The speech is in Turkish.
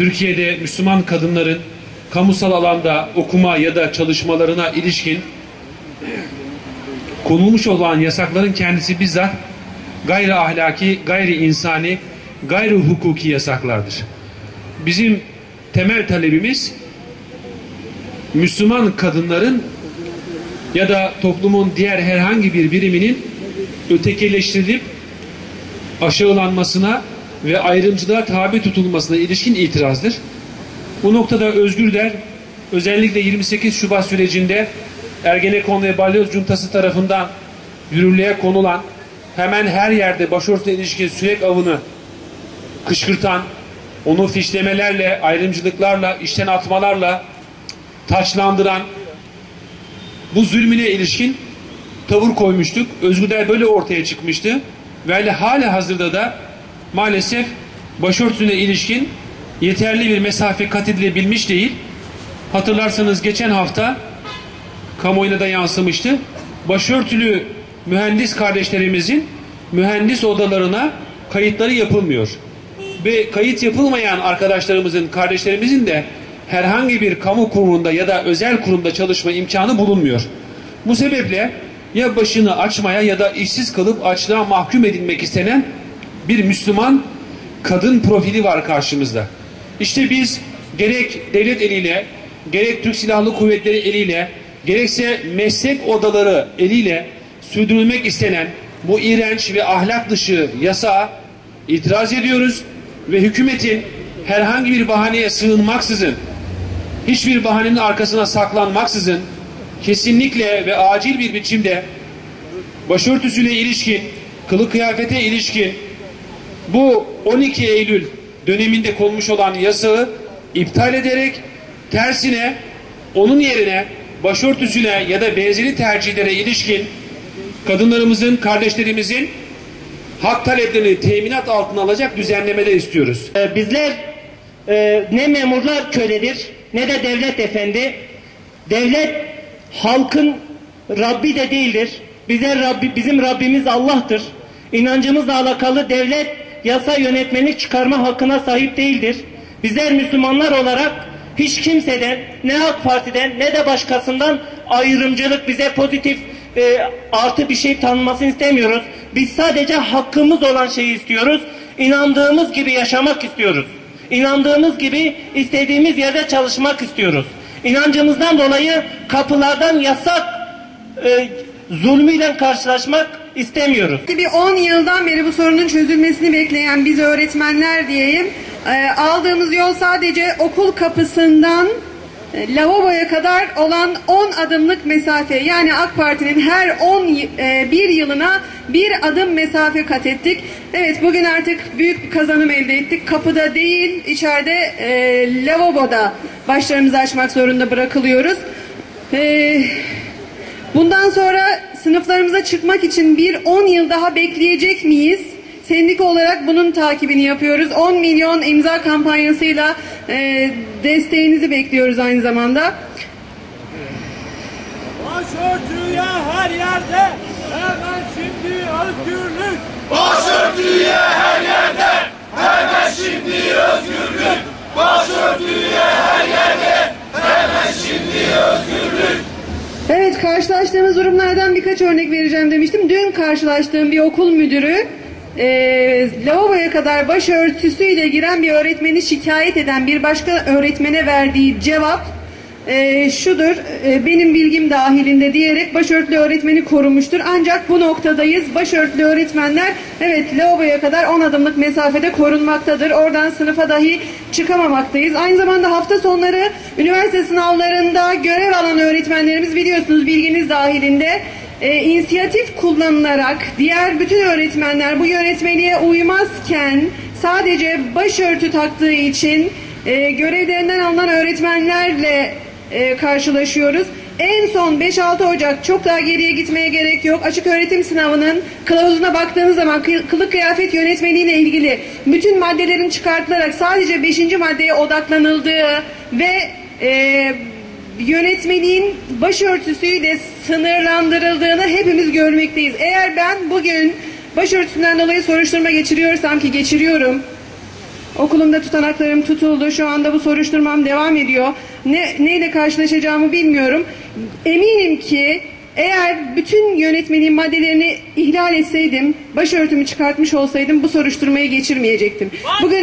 Türkiye'de Müslüman kadınların kamusal alanda okuma ya da çalışmalarına ilişkin konulmuş olan yasakların kendisi bizzat gayri ahlaki, gayri insani, gayri hukuki yasaklardır. Bizim temel talebimiz Müslüman kadınların ya da toplumun diğer herhangi bir biriminin ötekileştirilip aşağılanmasına ve ayrımcılığa tabi tutulmasına ilişkin itirazdır. Bu noktada Özgür Der özellikle 28 Şubat sürecinde Ergenekon ve Balyoz Cuntası tarafından yürürlüğe konulan hemen her yerde başörtüsüne ilişkin sürek avını kışkırtan, onu fişlemelerle, ayrımcılıklarla, işten atmalarla taçlandıran bu zulmüne ilişkin tavır koymuştuk. Özgür Der böyle ortaya çıkmıştı. Ve hala hazırda da maalesef başörtüsüne ilişkin yeterli bir mesafe kat edilebilmiş değil. Hatırlarsanız geçen hafta kamuoyuna da yansımıştı. Başörtülü mühendis kardeşlerimizin mühendis odalarına kayıtları yapılmıyor. Ve kayıt yapılmayan arkadaşlarımızın, kardeşlerimizin de herhangi bir kamu kurumunda ya da özel kurumda çalışma imkanı bulunmuyor. Bu sebeple ya başını açmaya ya da işsiz kalıp açlığa mahkum edilmek istenen bir Müslüman kadın profili var karşımızda. İşte biz gerek devlet eliyle, gerek Türk Silahlı Kuvvetleri eliyle, gerekse meslek odaları eliyle sürdürülmek istenen bu iğrenç ve ahlak dışı yasağa itiraz ediyoruz ve hükümetin herhangi bir bahaneye sığınmaksızın, hiçbir bahanenin arkasına saklanmaksızın kesinlikle ve acil bir biçimde başörtüsüyle ilişkin, kılık kıyafete ilişkin bu 12 Eylül döneminde konmuş olan yasağı iptal ederek tersine onun yerine başörtüsüne ya da benzeri tercihlere ilişkin kadınlarımızın, kardeşlerimizin hak taleplerini teminat altına alacak düzenlemeler istiyoruz. Bizler ne memurlar köledir ne de devlet efendi. Devlet halkın Rabbi de değildir. Bizim Rabbimiz Allah'tır. İnancımızla alakalı devlet yasa yönetmenlik çıkarma hakkına sahip değildir. Bizler Müslümanlar olarak hiç kimseden, ne AK Parti'den ne de başkasından ayrımcılık, bize pozitif artı bir şey tanınmasını istemiyoruz. Biz sadece hakkımız olan şeyi istiyoruz. İnandığımız gibi yaşamak istiyoruz. İnandığımız gibi istediğimiz yerde çalışmak istiyoruz. İnancımızdan dolayı kapılardan yasak zulmüyle karşılaşmak istemiyoruz. Bir 10 yıldan beri bu sorunun çözülmesini bekleyen biz öğretmenler diyeyim. Aldığımız yol sadece okul kapısından lavaboya kadar olan 10 adımlık mesafe. Yani AK Parti'nin her 11 yılına bir adım mesafe kat ettik. Evet, bugün artık büyük bir kazanım elde ettik. Kapıda değil, içeride lavaboda başlarımızı açmak zorunda bırakılıyoruz. Bundan sonra sınıflarımıza çıkmak için bir 10 yıl daha bekleyecek miyiz? Sendika olarak bunun takibini yapıyoruz. 10 milyon imza kampanyasıyla desteğinizi bekliyoruz aynı zamanda. Başörtüye her yerde, hemen şimdi özgürlük. Başörtüye her yerde, hemen şimdi özgürlük. Başörtüye her yerde, hemen şimdi özgürlük. Evet, karşılaştığımız durumlardan birkaç örnek vereceğim demiştim. Dün karşılaştığım bir okul müdürü lavaboya kadar başörtüsüyle giren bir öğretmeni şikayet eden bir başka öğretmene verdiği cevap şudur: benim bilgim dahilinde diyerek başörtülü öğretmeni korumuştur. Ancak bu noktadayız. Başörtülü öğretmenler evet lavaboya kadar 10 adımlık mesafede korunmaktadır. Oradan sınıfa dahi çıkamamaktayız. Aynı zamanda hafta sonları üniversite sınavlarında görev alan öğretmenlerimiz, biliyorsunuz, bilginiz dahilinde inisiyatif kullanılarak diğer bütün öğretmenler bu yönetmeliğe uymazken sadece başörtü taktığı için görevlerinden alınan öğretmenlerle karşılaşıyoruz. En son 5-6 Ocak, çok daha geriye gitmeye gerek yok, açık öğretim sınavının kılavuzuna baktığınız zaman kılık kıyafet yönetmeliğiyle ilgili bütün maddelerin çıkartılarak sadece 5. maddeye odaklanıldığı ve yönetmeliğin başörtüsüyle sınırlandırıldığını hepimiz görmekteyiz. Eğer ben bugün başörtüsünden dolayı soruşturma geçiriyorsam, ki geçiriyorum, Okulumda tutanaklarım tutuldu. Şu anda bu soruşturmam devam ediyor. Neyle karşılaşacağımı bilmiyorum. Eminim ki eğer bütün yönetmeliğin maddelerini ihlal etseydim, başörtümü çıkartmış olsaydım bu soruşturmayı geçirmeyecektim. Bugün